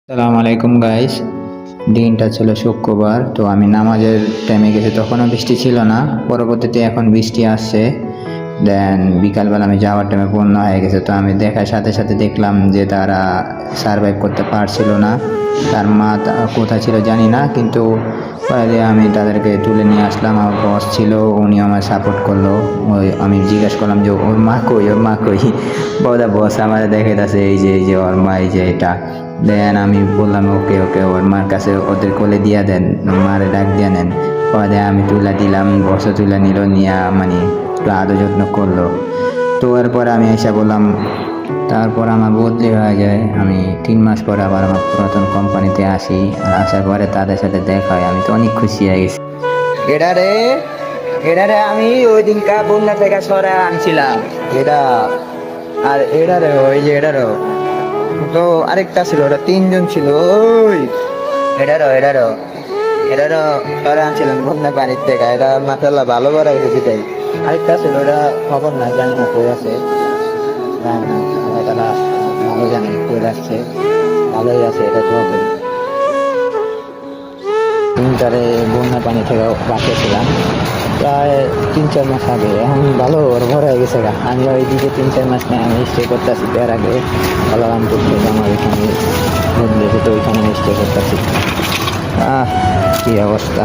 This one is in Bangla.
আসসালামু আলাইকুম গাইস। দিনটা ছিল শুক্রবার, তো আমি নামাজের টাইমে গেছি, তখনও বৃষ্টি ছিল না। পরবর্তীতে এখন বৃষ্টি আসছে। দেন বিকালবেলা আমি যাওয়ার টাইমে বন্যা হয়ে গেছে। তো আমি দেখার সাথে সাথে দেখলাম যে তারা সার্ভাইভ করতে পারছিল না। তার মা কোথায় ছিল জানি না, কিন্তু পরে আমি তাদেরকে তুলে নিয়ে আসলাম। আমার বস ছিল, উনি আমার সাপোর্ট করলো। আমি জিজ্ঞেস করলাম যে ওর মা কই, ওর মা কই। বস আমার দেখাইতেছে এই যে ওর মা, এই যে এটা। দেন আমি বললাম ওকে ওকে, ওর মার কাছে ওদের কোলে দিয়া দেন, মারে ডাক দিয়া নেন। পরে আমি তুলে দিলাম, বসে তুলে নিল, নিয়ে মানে একটু আদর যত্ন করলো। তো এরপরে আমি এসে বললাম, তারপর আমার বদলি হয়ে যায়। আমি 3 মাস পরে আবার আমার পুরাতন কোম্পানিতে আসি। আর আসার পরে তাদের সাথে দেখা হয়, আমি তো অনেক খুশি হয়ে গেছি। এটারে এটারে আমি ওই দিনকা বন্যা থেকে সরে আনছিলাম। এটা আর এটারে ওই যে এটারও তো আরেকটা ছিল, ওটা 3জন ছিল। ওই এটারও সরে আনছিলাম বন্যা পানির থেকে। এটা মাসাল্লাহ ভালো করা গেছে সেটাই। আরেকটা ছিল, ওটা খবর না, জানি না কই আছে। জানি না, এটা ভালো জানি কই আসছে। ভালোই আছে, এটা তো হবে। তারে বন্যা পানি থেকে বাঁচিয়েছিলাম প্রায় 3-4 মাস আগে। এখন ভালো ওর ভর হয়ে গেছে গা। আমি ওইদিকে 3-4 মাস নিয়ে আমি স্টে করতেছি। এর আগে বলরামপুর থেকে আমার ওইখানে বদলেছে, তো ওইখানে আমি স্টে করতেছি। কি অবস্থা!